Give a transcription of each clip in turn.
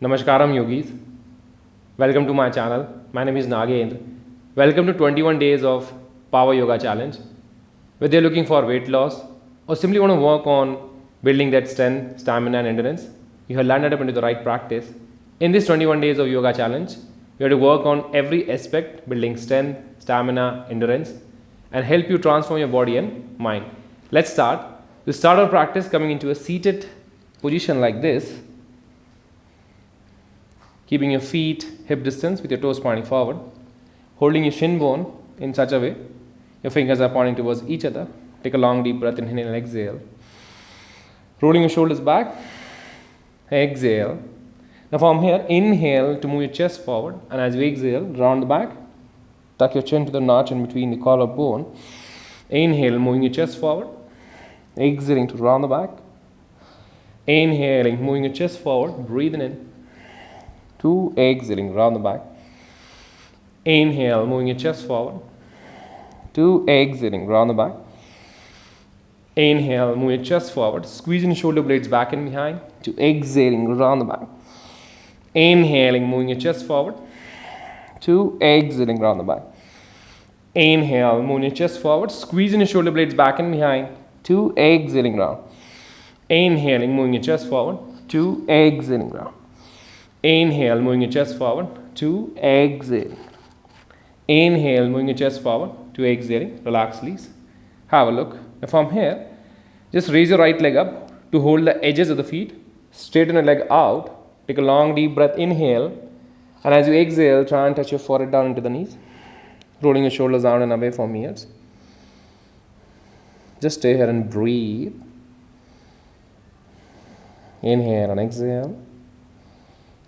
Namaskaram yogis. Welcome to my channel. My name is Nagendra. Welcome to 21 days of Power Yoga Challenge. Whether you're looking for weight loss or simply want to work on building that strength, stamina and endurance, you have landed up into the right practice. In this 21 days of yoga challenge, you have to work on every aspect, building strength, stamina, endurance, and help you transform your body and mind. Let's start. We start our practice coming into a seated position like this, keeping your feet hip distance with your toes pointing forward, holding your shin bone in such a way your fingers are pointing towards each other. Take a long deep breath, inhale and exhale. Rolling your shoulders back, exhale. Now from here, inhale to move your chest forward, and as you exhale, round the back, tuck your chin to the notch in between the collarbone. Inhale, moving your chest forward, exhaling to round the back. Inhaling, moving your chest forward, breathing in. 2, exhaling, round the back. Inhale, moving your chest forward. 2, exhaling, round the back. Inhale, move your chest forward, squeezing shoulder blades back and behind. 2, exhaling, round the back. Inhaling, moving your chest forward. 2, exhaling, round the back. Inhale, moving your chest forward, squeezing your shoulder blades back and behind. 2, exhaling, round. Inhaling, moving your chest forward. 2, exhaling, round. Inhale, moving your chest forward. 2, exhale. Inhale, moving your chest forward. 2, exhaling. Relax, please. Have a look. Now from here, just raise your right leg up to hold the edges of the feet. Straighten your leg out. Take a long deep breath. Inhale. And as you exhale, try and touch your forehead down into the knees. Rolling your shoulders down and away from ears. Just stay here and breathe. Inhale and exhale.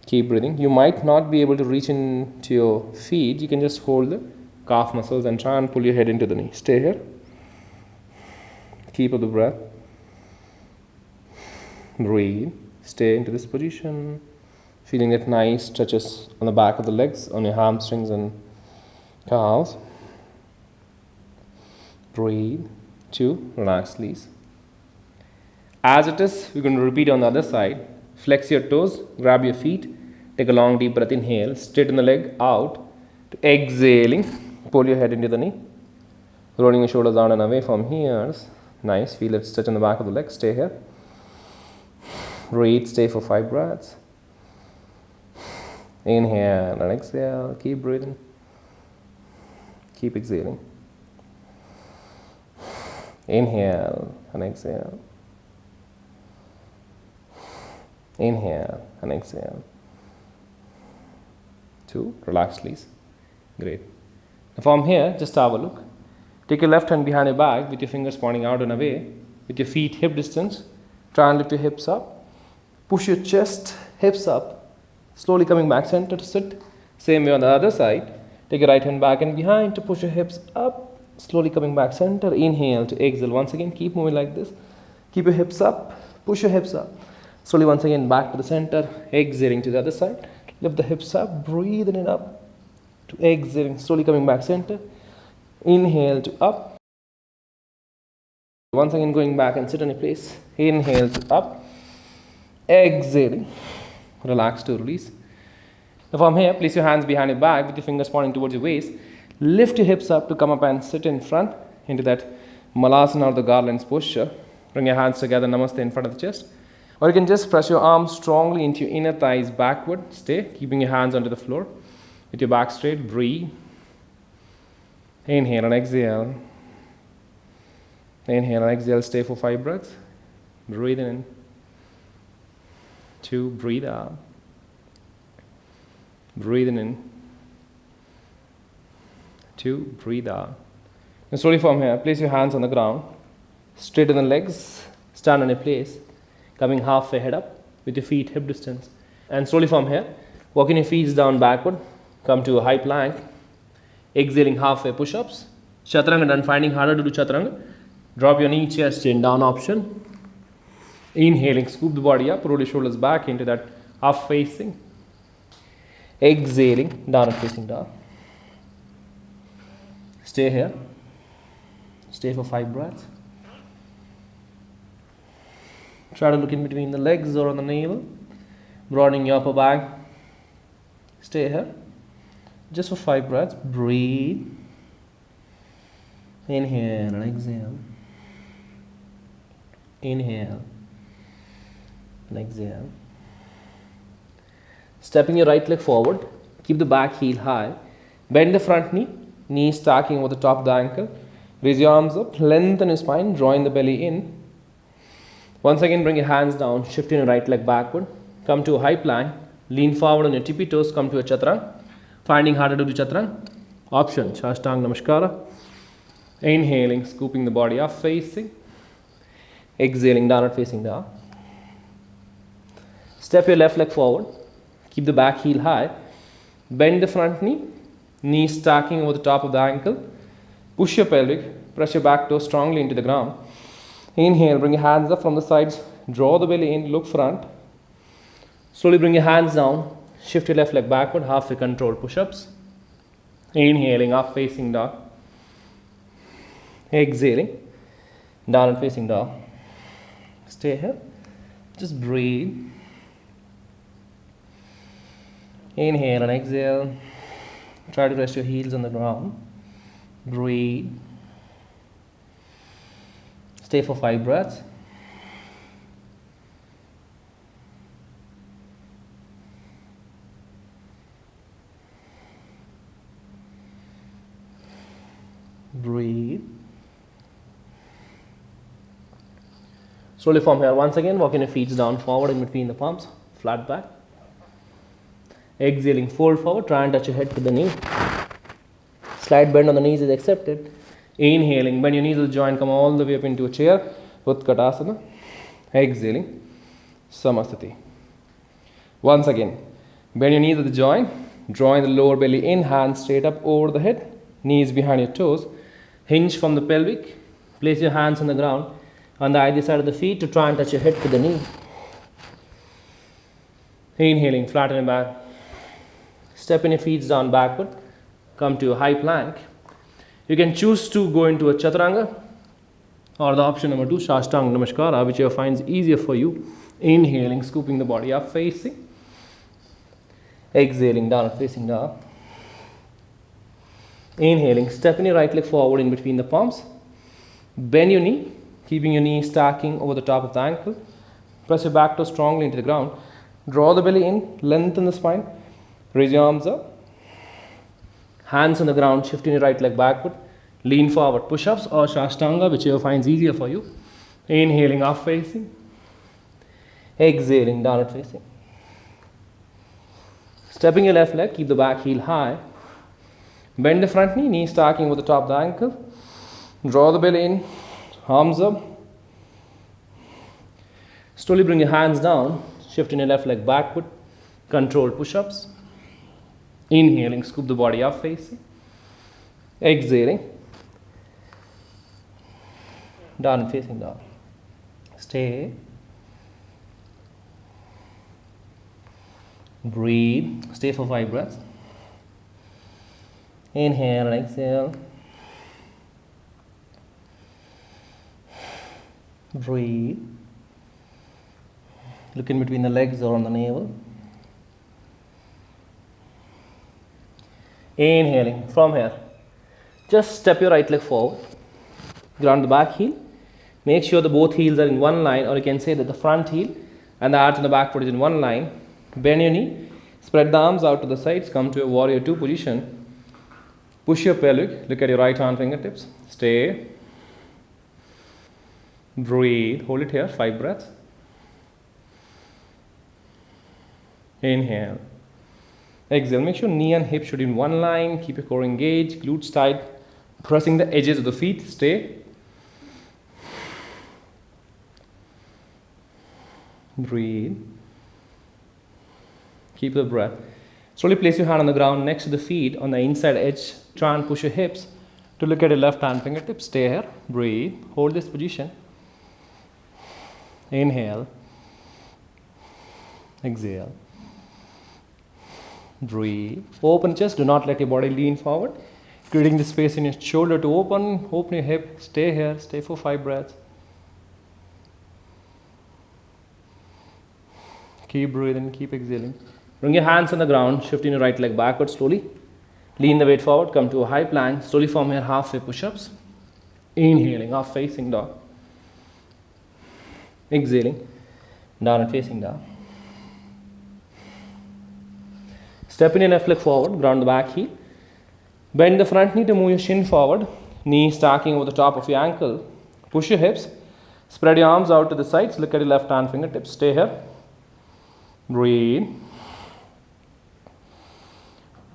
Keep breathing. You might not be able to reach into your feet. You can just hold the calf muscles and try and pull your head into the knee. Stay here. Keep up the breath. Breathe. Stay into this position. Feeling that nice stretches on the back of the legs, on your hamstrings and calves. Breathe. 2. Relax, please. As it is, we're going to repeat on the other side. Flex your toes, grab your feet, take a long deep breath, inhale, straighten the leg out, to exhaling, pull your head into the knee, rolling your shoulders down and away from here. Nice, feel it stretch on the back of the leg, stay here. Breathe, stay for 5 breaths. Inhale and exhale, keep breathing, keep exhaling. Inhale and exhale. Inhale and exhale. 2, relax please. Great. Now from here, just have a look. Take your left hand behind your back with your fingers pointing out and away. With your feet hip distance, try and lift your hips up. Push your chest, hips up. Slowly coming back center to sit. Same way on the other side. Take your right hand back and behind to push your hips up. Slowly coming back center. Inhale to exhale. Once again, keep moving like this. Keep your hips up. Push your hips up. Slowly once again back to the center, exhaling to the other side. Lift the hips up, breathing it up to exhaling, slowly coming back center. Inhale to up. Once again going back and sit on your place. Inhale to up. Exhaling. Relax to release. Now from here, place your hands behind your back with your fingers pointing towards your waist. Lift your hips up to come up and sit in front into that Malasana or the garlands posture. Bring your hands together, namaste in front of the chest. Or you can just press your arms strongly into your inner thighs backward. Stay, keeping your hands onto the floor. With your back straight, breathe. Inhale and exhale. Inhale and exhale, stay for 5 breaths. Breathe in. 2, breathe out. Breathing in. 2, breathe out. Now slowly from here, place your hands on the ground. Straighten the legs, stand on your place. Coming halfway head up with your feet hip distance. And slowly from here, walking your feet down backward. Come to a high plank. Exhaling halfway push-ups. Chaturanga done, finding harder to do chaturanga. Drop your knee, chest, chin down option. Inhaling, scoop the body up, roll your shoulders back into that half facing. Exhaling, down and facing down. Stay here. Stay for 5 breaths. Try to look in between the legs or on the navel. Broadening your upper back. Stay here. Just for 5 breaths. Breathe. Inhale and exhale. Inhale and exhale. Stepping your right leg forward. Keep the back heel high. Bend the front knee. Knees stacking over the top of the ankle. Raise your arms up. Lengthen your spine. Drawing the belly in. Once again, bring your hands down. Shifting your right leg backward. Come to a high plank. Lean forward on your tippy toes. Come to a chaturanga. Finding harder to do chaturanga. Option. Shashtanga Namaskara. Inhaling, scooping the body up, facing. Exhaling, downward facing dog. Step your left leg forward. Keep the back heel high. Bend the front knee. Knees stacking over the top of the ankle. Push your pelvic. Press your back toe strongly into the ground. Inhale, bring your hands up from the sides. Draw the belly in, look front. Slowly bring your hands down. Shift your left leg backward, halfway controlled push-ups. Inhaling, up facing dog. Exhaling, downward facing dog. Stay here. Just breathe. Inhale and exhale. Try to rest your heels on the ground. Breathe. Stay for 5 breaths. Breathe. Slowly from here, once again, walking your feet down forward in between the palms, flat back. Exhaling, fold forward, try and touch your head to the knee. Slight bend on the knees is accepted. Inhaling, bend your knees to the joint, come all the way up into a chair, Utkatasana. Exhaling, Samasthiti. Once again, bend your knees at the joint, drawing the lower belly in, hands straight up over the head, knees behind your toes. Hinge from the pelvic, place your hands on the ground on the either side of the feet to try and touch your head to the knee. Inhaling, flatten your back. Stepping your feet down backward. Come to a high plank. You can choose to go into a chaturanga or the option number 2, Shashtanga Namaskara, whichever finds easier for you. Inhaling, scooping the body up, facing. Exhaling, downward facing dog. Inhaling, stepping your right leg forward in between the palms. Bend your knee. Keeping your knee stacking over the top of the ankle. Press your back toe strongly into the ground. Draw the belly in, lengthen the spine. Raise your arms up. Hands on the ground, shifting your right leg backward. Lean forward, push-ups or Shashtanga, whichever finds easier for you. Inhaling, up facing. Exhaling, downward facing. Stepping your left leg, keep the back heel high. Bend the front knee, knee stacking over the top of the ankle. Draw the belly in. Arms up. Slowly bring your hands down, shifting your left leg backward. Controlled push-ups. Inhaling, scoop the body up facing. Exhaling. Down and facing down. Stay. Breathe. Stay for 5 breaths. Inhale and exhale. Breathe. Look in between the legs or on the navel. Inhaling from here. Just step your right leg forward. Ground the back heel. Make sure the both heels are in one line, or you can say that the front heel and the arch on the back foot is in one line. Bend your knee. Spread the arms out to the sides. Come to a warrior 2 position. Push your pelvic. Look at your right hand fingertips. Stay. Breathe. Hold it here. 5 breaths. Inhale. Exhale. Make sure knee and hip should be in one line. Keep your core engaged. Glutes tight. Pressing the edges of the feet. Stay. Breathe. Keep the breath. Slowly place your hand on the ground next to the feet on the inside edge. Try and push your hips to look at your left hand fingertips. Stay here. Breathe. Hold this position. Inhale. Exhale. Breathe. Open chest. Do not let your body lean forward. Creating the space in your shoulder to open. Open your hip. Stay here. Stay for 5 breaths. Keep breathing, keep exhaling. Bring your hands on the ground, shifting your right leg backward slowly. Lean the weight forward, come to a high plank. Slowly form your halfway push-ups. Inhaling, up facing dog. Exhaling, down and facing dog. Step in your left leg forward, ground the back heel. Bend the front knee to move your shin forward. Knee stacking over the top of your ankle. Push your hips. Spread your arms out to the sides. Look at your left hand fingertips. Stay here. Breathe.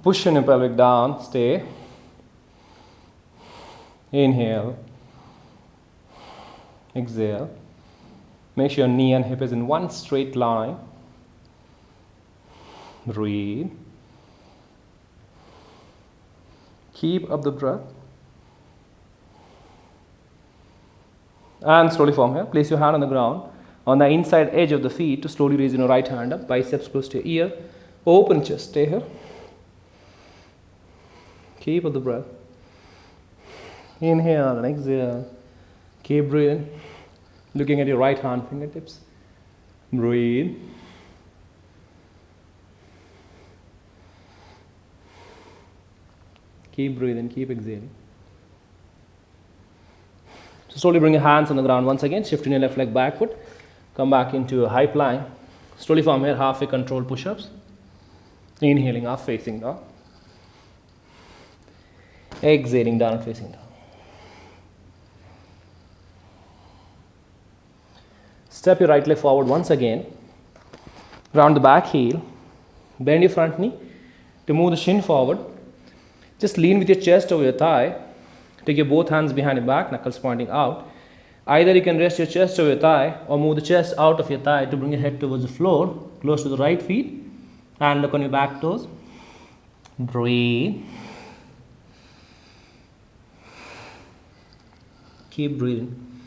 Push your pelvic down. Stay. Inhale. Exhale. Make sure your knee and hip is in one straight line. Breathe. Keep up the breath. And slowly from here, place your hand on the ground on the inside edge of the feet to slowly raise your right hand up, biceps close to your ear. Open chest, stay here. Keep up the breath. Inhale and exhale. Keep breathing. Looking at your right hand fingertips. Breathe. Keep breathing, keep exhaling. So slowly bring your hands on the ground once again, shifting your left leg backward. Come back into a high plank. Slowly from here, halfway controlled push-ups. Inhaling, up facing dog. Exhaling, down and facing dog. Step your right leg forward once again. Round the back heel. Bend your front knee to move the shin forward. Just lean with your chest over your thigh. Take your both hands behind your back, knuckles pointing out. Either you can rest your chest over your thigh or move the chest out of your thigh to bring your head towards the floor, close to the right feet, and look on your back toes. Breathe. Keep breathing.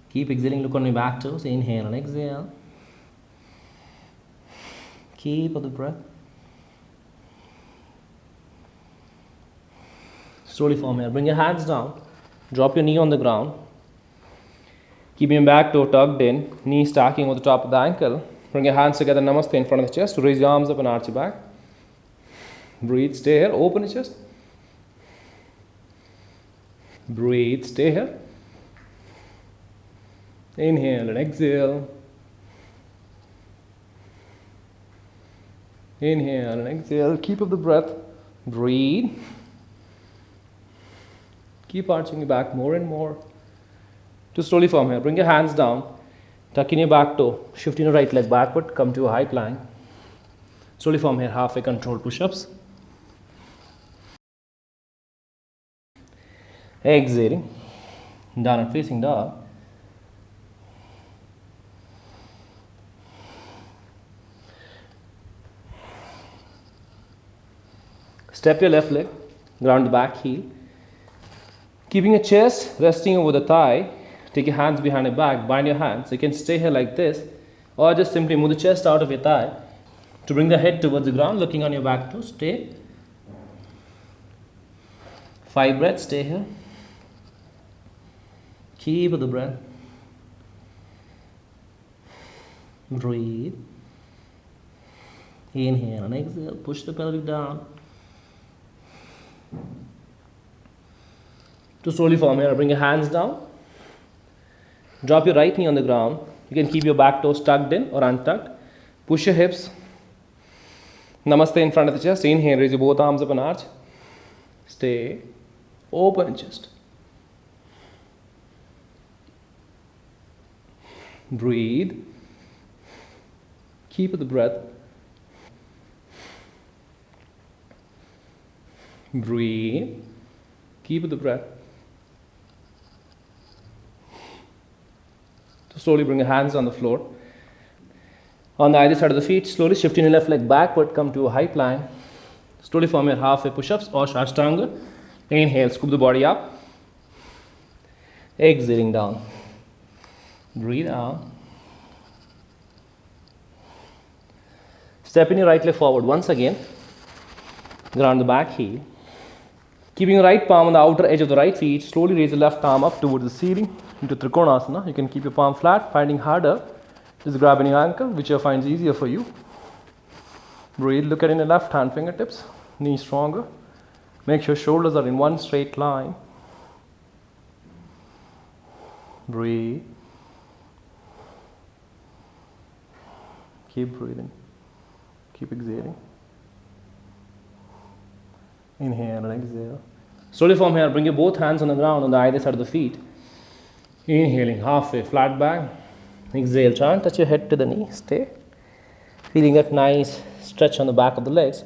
Keep exhaling, look on your back toes. Inhale and exhale. Keep up the breath. Slowly from here, bring your hands down, drop your knee on the ground, keep your back toe tucked in, knee stacking over the top of the ankle. Bring your hands together, namaste in front of the chest, raise your arms up and arch your back. Breathe, stay here, open your chest. Breathe, stay here. Inhale and exhale. Inhale and exhale, keep up the breath. Breathe. Keep arching your back more and more. To slowly from here, bring your hands down, tuck in your back toe, shift your right leg backward, come to a high plank. Slowly from here, halfway controlled push-ups. Exhaling, down and facing dog. Step your left leg, ground the back heel. Keeping your chest resting over the thigh, take your hands behind your back, bind your hands. You can stay here like this, or just simply move the chest out of your thigh to bring the head towards the ground, looking on your back toe. Stay. 5 breaths, stay here. Keep the breath. Breathe. Inhale and exhale, push the pelvic down. To slowly from here, bring your hands down. Drop your right knee on the ground. You can keep your back toes tucked in or untucked. Push your hips. Namaste in front of the chest. Inhale, raise your both arms up and arch. Stay. Open chest. Breathe. Keep the breath. Breathe. Keep the breath. Slowly bring your hands on the floor. On the either side of the feet, slowly shifting your left leg backward, come to a high plank. Slowly form your halfway push-ups or Ashtanga. Inhale, scoop the body up. Exhaling down. Breathe out. Step in your right leg forward once again. Ground the back heel. Keeping your right palm on the outer edge of the right feet, slowly raise the left arm up towards the ceiling into Trikonasana. You can keep your palm flat, finding harder Just grab in your ankle, whichever finds easier for you. Breathe. Look at in the left hand fingertips. Knees stronger. Make sure shoulders are in one straight line. Breathe. Keep breathing. Keep exhaling. Inhale and exhale. Slowly from here, bring your both hands on the ground on the either side of the feet. Inhaling halfway, flat back. Exhale, try and touch your head to the knee. Stay. Feeling that nice stretch on the back of the legs.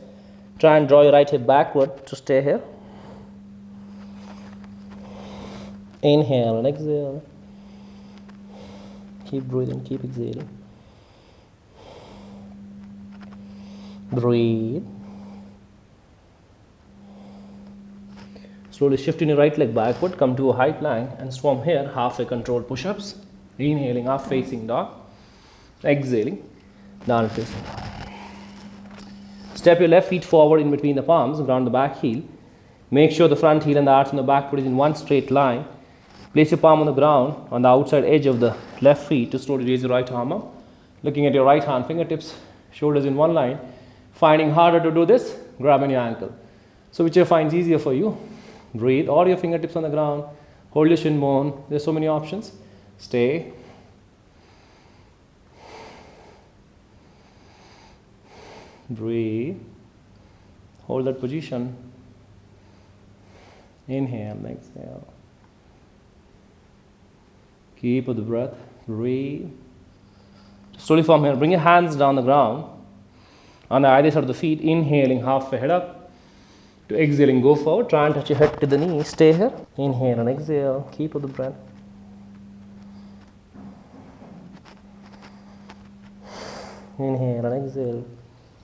Try and draw your right hip backward to stay here. Inhale and exhale. Keep breathing, keep exhaling. Breathe. Slowly shifting your right leg backward, come to a high plank and from here halfway control push-ups. Inhaling, half facing dog. Exhaling, down facing dog. Step your left feet forward in between the palms, ground the back heel. Make sure the front heel and the arch on the back foot is in one straight line. Place your palm on the ground on the outside edge of the left feet to slowly raise your right arm up. Looking at your right hand fingertips, shoulders in one line. Finding harder to do this, grab on your ankle. So whichever finds easier for you. Breathe, all your fingertips on the ground. Hold your shin bone. There's so many options. Stay. Breathe. Hold that position. Inhale and exhale. Keep the breath. Breathe. Slowly from here, bring your hands down the ground on the either side of the feet. Inhaling, halfway head up. To exhaling, go forward. Try and touch your head to the knee. Stay here. Inhale and exhale. Keep the breath. Inhale and exhale.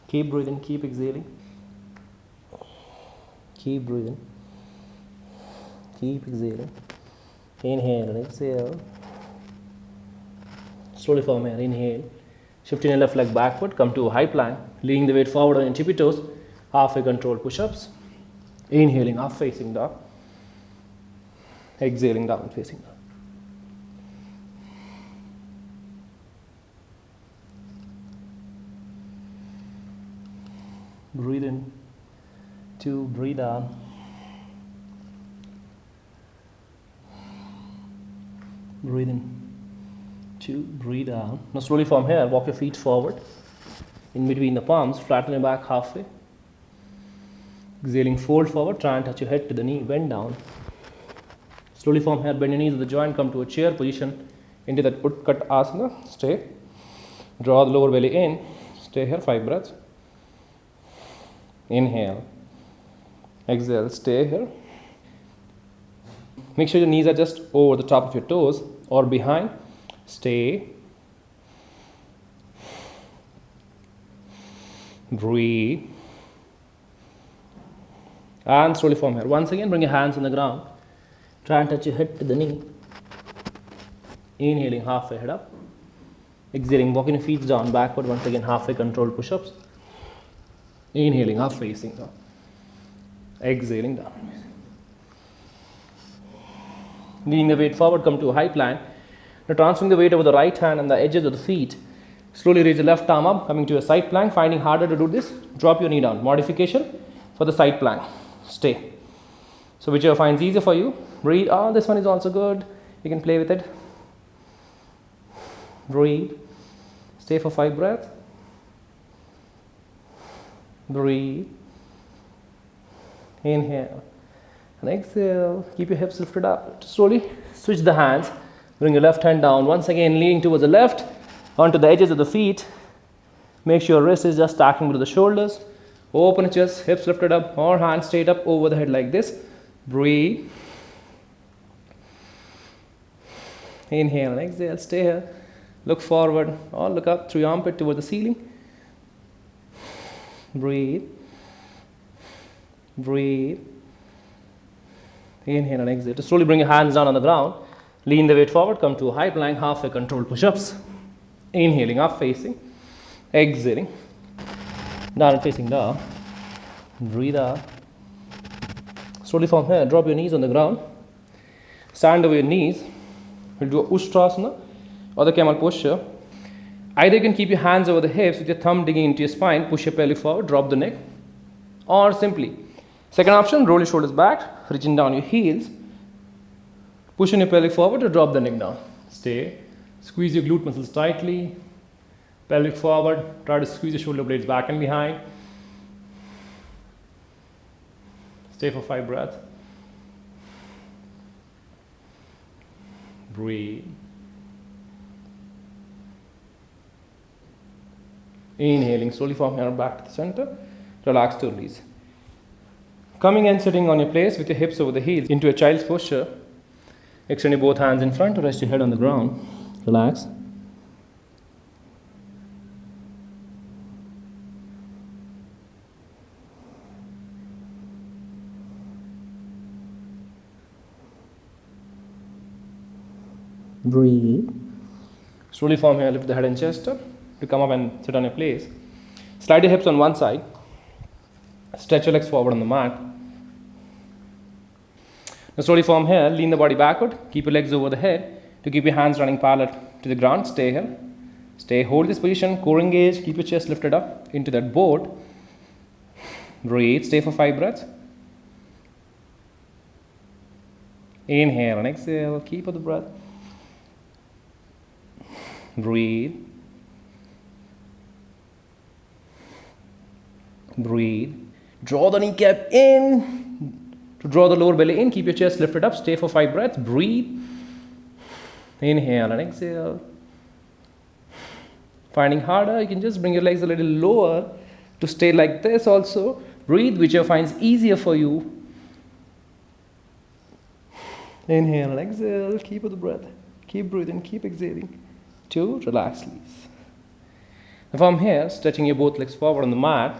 Keep breathing. Keep exhaling. Keep breathing. Keep exhaling. Inhale and exhale. Slowly from here. Inhale. Shifting your left leg backward. Come to a high plank. Leaning the weight forward on your tippy toes. Halfway control push-ups. Inhaling, up facing dog. Exhaling, down facing dog. Breathe in. 2, breathe out. Breathe in. 2, breathe out. Now slowly from here, walk your feet forward. In between the palms, flatten your back halfway. Exhaling, fold forward, try and touch your head to the knee, bend down. Slowly from here, bend your knees at the joint, come to a chair position into that Utkat Asana. Stay. Draw the lower belly in. Stay here, 5 breaths. Inhale. Exhale, stay here. Make sure your knees are just over the top of your toes or behind. Stay. Breathe. And slowly from here. Once again, bring your hands on the ground. Try and touch your head to the knee. Inhaling, halfway head up. Exhaling, walking your feet down, backward. Once again, halfway control push-ups. Inhaling, half facing down. Exhaling down. Leaning the weight forward, come to a high plank. Now transferring the weight over the right hand and the edges of the feet. Slowly raise the left arm up, coming to a side plank. Finding harder to do this, drop your knee down. Modification for the side plank. Stay. So whichever finds easier for you. Breathe. Oh, this one is also good. You can play with it. Breathe. Stay for 5 breaths. Breathe. Inhale and exhale. Keep your hips lifted up. Slowly switch the hands. Bring your left hand down. Once again, leaning towards the left onto the edges of the feet. Make sure your wrist is just stacking to the shoulders. Open chest, hips lifted up, or hands straight up over the head like this. Breathe. Inhale and exhale. Stay here. Look forward or look up through your armpit toward the ceiling. Breathe. Breathe. Inhale and exhale. To slowly bring your hands down on the ground. Lean the weight forward. Come to a high plank, halfway control push-ups. Inhaling, up facing. Exhaling. Down facing dog. Breathe out. Slowly from here, drop your knees on the ground. Stand over your knees. We'll do a Ustrasana or the camel posture. Either you can keep your hands over the hips with your thumb digging into your spine, push your pelvic forward, drop the neck, or simply, second option, roll your shoulders back, reaching down your heels, pushing your pelvic forward to drop the neck down. Stay, squeeze your glute muscles tightly, pelvic forward, try to squeeze your shoulder blades back and behind. Stay for 5 breaths. Breathe. Inhaling slowly from here back to the center. Relax to release. Coming and sitting on your place with your hips over the heels into a child's posture. Extend your both hands in front to rest your head on the ground. Relax. Breathe. Slowly from here, lift the head and chest up to come up and sit on your place. Slide your hips on one side. Stretch your legs forward on the mat. Now slowly from here, lean the body backward. Keep your legs over the head to keep your hands running parallel to the ground. Stay here. Stay, hold this position, core engaged. Keep your chest lifted up into that board. Breathe. Stay for 5 breaths. Inhale and exhale. Keep the breath. Breathe. Breathe. Draw the kneecap in to draw the lower belly in. Keep your chest lifted up. Stay for 5 breaths. Breathe. Inhale and exhale. Finding harder, you can just bring your legs a little lower to stay like this also. Breathe, whichever finds easier for you. Inhale and exhale. Keep the breath. Keep breathing. Keep exhaling. 2. Relax, release. Now from here, stretching your both legs forward on the mat.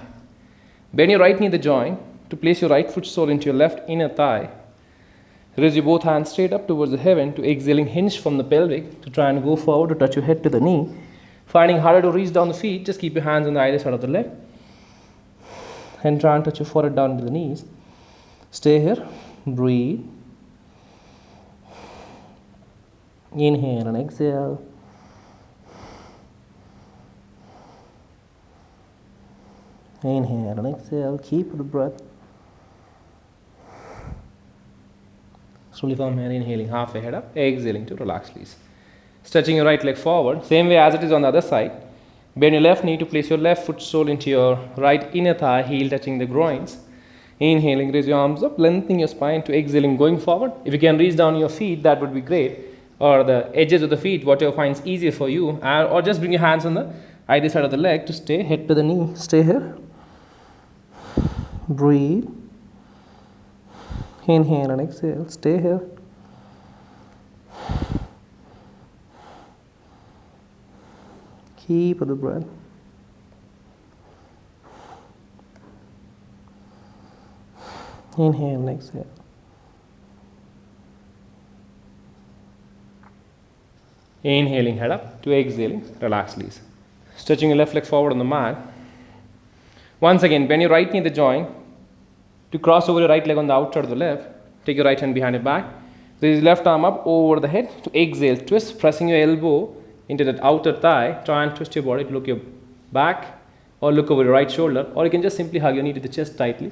Bend your right knee the joint to place your right foot sole into your left inner thigh. Raise your both hands straight up towards the heaven to exhaling hinge from the pelvic to try and go forward to touch your head to the knee. Finding harder to reach down the feet, just keep your hands on the either side of the leg and try and touch your forehead down to the knees. Stay here. Breathe. Inhale and exhale. Inhale and exhale. Keep the breath. Slowly from here, inhaling halfway head up, exhaling to relax, release. Stretching your right leg forward, same way as it is on the other side. Bend your left knee to place your left foot sole into your right inner thigh, heel touching the groins. Inhaling, raise your arms up, lengthening your spine to exhaling, going forward. If you can reach down your feet, that would be great. Or the edges of the feet, whatever finds easier for you. Or just bring your hands on the either side of the leg to stay, head to the knee. Stay here. Breathe. Inhale and exhale. Stay here. Keep the breath. Inhale and exhale. Inhaling head up to exhaling, relax, release. Stretching your left leg forward on the mat. Once again, bend your right knee the joint to cross over your right leg on the outside of the left. Take your right hand behind your back. Raise your left arm up over the head to exhale. Twist, pressing your elbow into that outer thigh. Try and twist your body to look your back or look over your right shoulder. Or you can just simply hug your knee to the chest tightly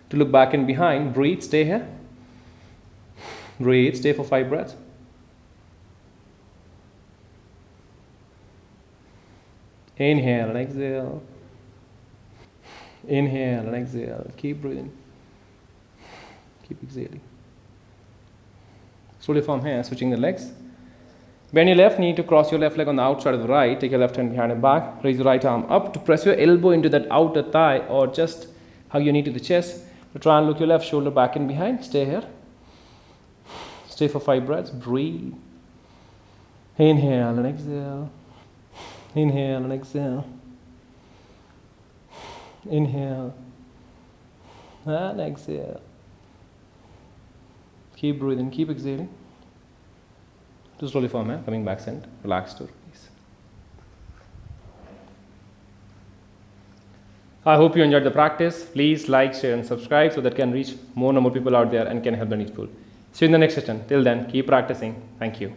to look back and behind. Breathe, stay here. Breathe, stay for 5 breaths. Inhale and exhale. Inhale and exhale. Keep breathing. Keep exhaling. Slowly from here, switching the legs. Bend your left knee to cross your left leg on the outside of the right. Take your left hand behind your back. Raise your right arm up to press your elbow into that outer thigh or just hug your knee to the chest. To try and look your left shoulder back and behind. Stay here. Stay for 5 breaths. Breathe. Inhale and exhale. Inhale and exhale. Inhale and exhale. Keep breathing, keep exhaling. Just slowly from here, coming back center, relax to release. I hope you enjoyed the practice. Please like, share and subscribe so that can reach more and more people out there and can help the needful. See you in the next session. Till then, keep practicing. Thank you.